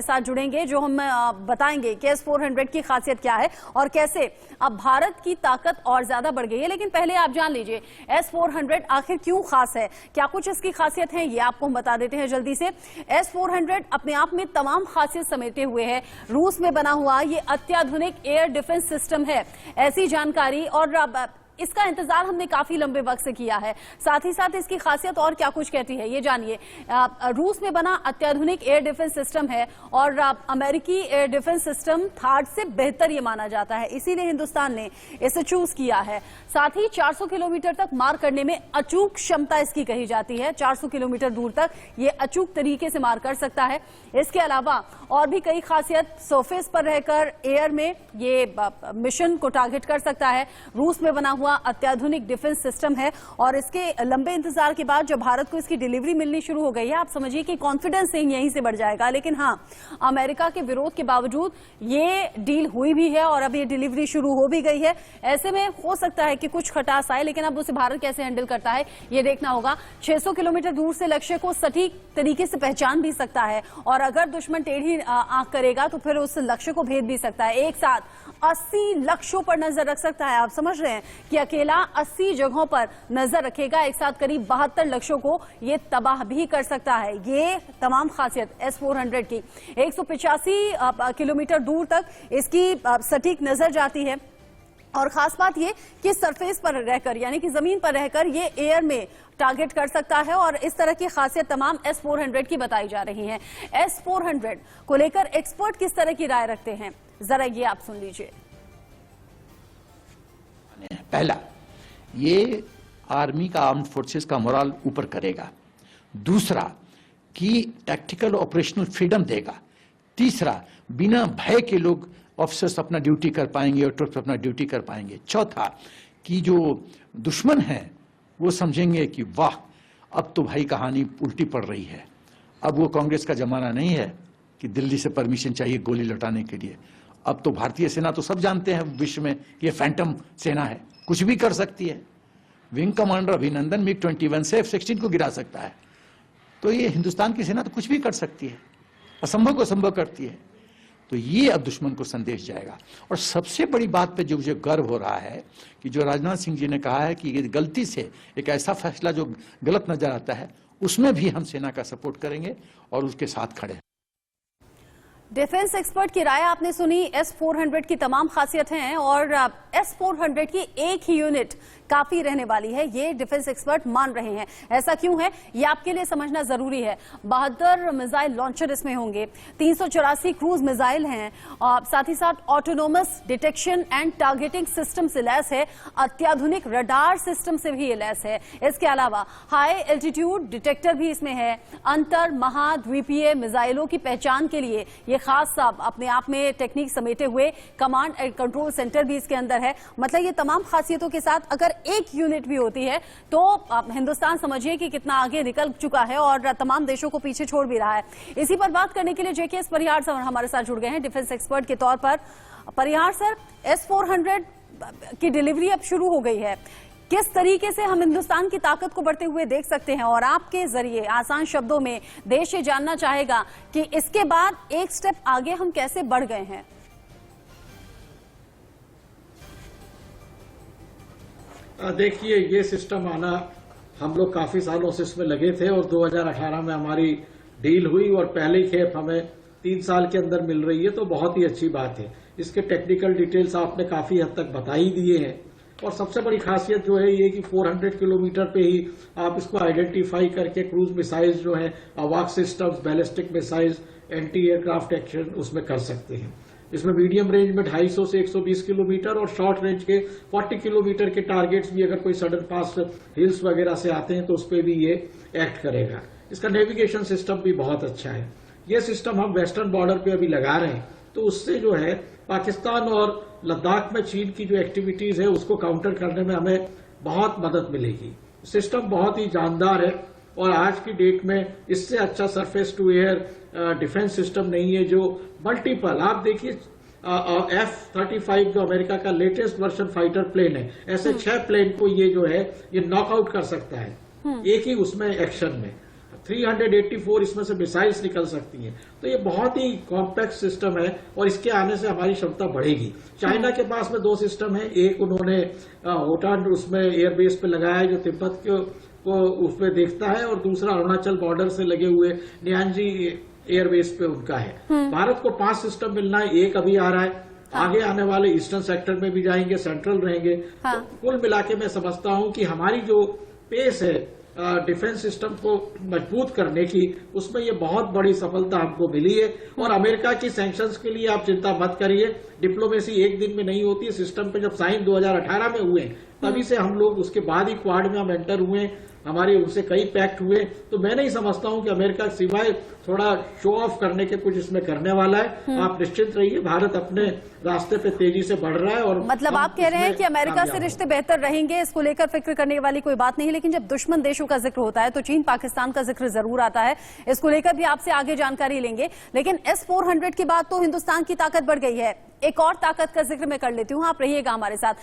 साथ जुड़ेंगे जो हम बताएंगे कि S-400 की खासियत क्या है और कैसे अब भारत की ताकत और ज्यादा बढ़ गई है। लेकिन पहले आप जान लीजिए S-400 आखिर क्यों खास है, क्या कुछ इसकी खासियत है, ये आपको हम बता देते हैं जल्दी से। S-400 अपने आप में तमाम खासियत समेटे हुए है। रूस में बना हुआ ये अत्याधुनिक एयर डिफेंस सिस्टम है, ऐसी जानकारी, और इसका इंतजार हमने काफी लंबे वक्त से किया है। साथ ही साथ इसकी खासियत और क्या कुछ कहती है ये जानिए। रूस में बना अत्याधुनिक एयर डिफेंस सिस्टम है और अमेरिकी एयर डिफेंस सिस्टम थार्ड से बेहतर ये माना जाता है, इसीलिए हिंदुस्तान ने इसे चूज किया है। साथ ही 400 किलोमीटर तक मार करने में अचूक क्षमता इसकी कही जाती है। 400 किलोमीटर दूर तक ये अचूक तरीके से मार कर सकता है। इसके अलावा और भी कई खासियत, सरफेस पर रहकर एयर में ये मिशन को टारगेट कर सकता है। रूस में बना अत्याधुनिक डिफेंस सिस्टम है और इसके लंबे इंतजार के बाद जब भारत को इसकी डिलीवरी मिलनी शुरू हो गई है, आप समझिए कि कॉन्फिडेंस यहीं से बढ़ जाएगा। लेकिन हां, अमेरिका के विरोध के बावजूद ये डील हुई भी है और अब ये डिलीवरी शुरू हो भी गई है। ऐसे में हो सकता है कि कुछ खटास आए, लेकिन अब उसे भारत कैसे हैंडल करता है ये देखना होगा। 600 किलोमीटर दूर से लक्ष्य को सटीक तरीके से पहचान भी सकता है और अगर दुश्मन टेढ़ी आंख करेगा तो फिर उस लक्ष्य को भेद भी सकता है। एक साथ 80 लक्ष्यों पर नजर रख सकता है। आप समझ रहे हैं कि अकेला 80 जगहों पर नजर रखेगा, एक साथ करीब 72 लक्ष्यों को ये तबाह भी कर सकता है। ये तमाम खासियत S-400 की। 185 किलोमीटर दूर तक इसकी सटीक नजर जाती है और खास बात ये कि सरफेस पर रहकर यानी कि जमीन पर रहकर ये एयर में टारगेट कर सकता है और इस तरह की खासियत तमाम S-400 की बताई जा रही है। S-400 को लेकर एक्सपर्ट किस तरह की राय रखते हैं, जरा ये आप सुन लीजिए। पहला, ये आर्मी का, आर्म्ड फोर्सेस का मोरल ऊपर करेगा। दूसरा, कि टैक्टिकल ऑपरेशनल फ्रीडम देगा। तीसरा, बिना भय के लोग ऑफिसर्स अपना ड्यूटी कर पाएंगे और ट्रूप्स अपना ड्यूटी कर पाएंगे। चौथा, कि जो दुश्मन है वो समझेंगे कि वाह, अब तो भाई कहानी उल्टी पड़ रही है। अब वो कांग्रेस का जमाना नहीं है कि दिल्ली से परमिशन चाहिए गोली लौटाने के लिए। अब तो भारतीय सेना, तो सब जानते हैं विश्व में, ये फैंटम सेना है, कुछ भी कर सकती है। विंग कमांडर अभिनंदन MiG-21 से F-16 को गिरा सकता है। तो ये हिंदुस्तान की सेना तो कुछ भी कर सकती है, असंभव को संभव करती है। तो ये अब दुश्मन को संदेश जाएगा। और सबसे बड़ी बात पे जो मुझे गर्व हो रहा है कि जो राजनाथ सिंह जी ने कहा है कि ये गलती से एक ऐसा फैसला जो गलत नजर आता है, उसमें भी हम सेना का सपोर्ट करेंगे और उसके साथ खड़े हैं। डिफेंस एक्सपर्ट की राय आपने सुनी। S-400 की तमाम खासियत हैं और S-400 की एक ही यूनिट काफी रहने वाली है, ये डिफेंस एक्सपर्ट मान रहे हैं। ऐसा क्यों है ये आपके लिए समझना जरूरी है। 72 मिसाइल लॉन्चर इसमें होंगे, 384 क्रूज मिसाइल हैं, साथ ही साथ autonomous detection and targeting system से लैस है, अत्याधुनिक रडार सिस्टम से भी ये लैस है। इसके अलावा हाई एल्टीट्यूड डिटेक्टर भी इसमें है। अंतर महाद्वीपीय मिसाइलों की पहचान के लिए ये खास अपने आप में टेक्निक समेटे हुए कमांड एंड कंट्रोल सेंटर भी इसके अंदर है। मतलब ये तमाम खासियतों के साथ अगर एक यूनिट भी होती है तो हिंदुस्तान समझिए कि कितना आगे निकल चुका है और तमाम देशों को पीछे छोड़ भी रहा है। इसी पर बात करने के लिए JKS परिहार सर हमारे साथ जुड़ गए हैं डिफेंस एक्सपर्ट के तौर पर। परिहार सर, S-400 की डिलीवरी अब शुरू हो गई है, किस तरीके से हम हिंदुस्तान की ताकत को बढ़ते हुए देख सकते हैं? और आपके जरिए आसान शब्दों में देश ये जानना चाहेगा कि इसके बाद एक स्टेप आगे हम कैसे बढ़ गए हैं। देखिए, ये सिस्टम आना, हम लोग काफी सालों से इसमें लगे थे और 2018 में हमारी डील हुई और पहली खेप हमें 3 साल के अंदर मिल रही है, तो बहुत ही अच्छी बात है। इसके टेक्निकल डिटेल्स आपने काफी हद तक बता ही दिए हैं और सबसे बड़ी खासियत जो है ये कि 400 किलोमीटर पे ही आप इसको आइडेंटिफाई करके क्रूज मिसाइल्स जो है, अवाक systems, ballistic missiles, anti aircraft action उसमें कर सकते हैं। इसमें मीडियम रेंज में 250 से 120 किलोमीटर और शॉर्ट रेंज के 40 किलोमीटर के टारगेट्स भी अगर कोई सडन पास हिल्स वगैरह से आते हैं तो उस पर भी ये एक्ट करेगा। इसका नेविगेशन सिस्टम भी बहुत अच्छा है। ये सिस्टम हम वेस्टर्न बॉर्डर पे अभी लगा रहे हैं, तो उससे जो है पाकिस्तान और लद्दाख में चीन की जो एक्टिविटीज है उसको काउंटर करने में हमें बहुत मदद मिलेगी। सिस्टम बहुत ही जानदार है और आज की डेट में इससे अच्छा surface to air defence system नहीं है जो मल्टीपल, आप देखिए F-35 जो अमेरिका का लेटेस्ट वर्जन फाइटर प्लेन है, ऐसे 6 प्लेन को ये जो है ये नॉकआउट कर सकता है एक ही उसमें एक्शन में। 384 इसमें से मिसाइल्स निकल सकती हैं। तो ये बहुत ही कॉम्पैक्ट सिस्टम है और इसके आने से हमारी क्षमता बढ़ेगी। चाइना के पास में 2 सिस्टम है, एक उन्होंने होटान उसमें एयरबेस पे लगाया है जो तिब्बत को उसमें देखता है, और दूसरा अरुणाचल बॉर्डर से लगे हुए नियांजी एयरबेस पे उनका है। भारत को 5 सिस्टम मिलना है, एक अभी आ रहा है, आगे आने वाले ईस्टर्न सेक्टर में भी जाएंगे, सेंट्रल रहेंगे। तो कुल मिला के मैं समझता हूं कि हमारी जो पेस है डिफेंस सिस्टम को मजबूत करने की, उसमें ये बहुत बड़ी सफलता हमको मिली है। और अमेरिका की सैंक्शंस के लिए आप चिंता मत करिए, डिप्लोमेसी एक दिन में नहीं होती है। सिस्टम पे जब साइन 2018 में हुए तभी से हम लोग, उसके बाद ही क्वाड में हम एंटर हुए, हमारे उनसे कई पैक्ट हुए। तो मैं नहीं समझता हूं कि अमेरिका सिवाय थोड़ा शो ऑफ करने के कुछ इसमें करने वाला है। आप निश्चिंत रहिए, भारत अपने रास्ते पे तेजी से बढ़ रहा है। और मतलब आप कह रहे हैं कि अमेरिका से रिश्ते बेहतर रहेंगे, इसको लेकर फिक्र करने वाली कोई बात नहीं है। लेकिन जब दुश्मन देशों का जिक्र होता है तो चीन पाकिस्तान का जिक्र जरूर आता है। इसको लेकर भी आपसे आगे जानकारी लेंगे। लेकिन S-400 के बाद तो हिंदुस्तान की ताकत बढ़ गई है। एक और ताकत का जिक्र मैं कर लेती हूँ, आप रहिएगा हमारे साथ।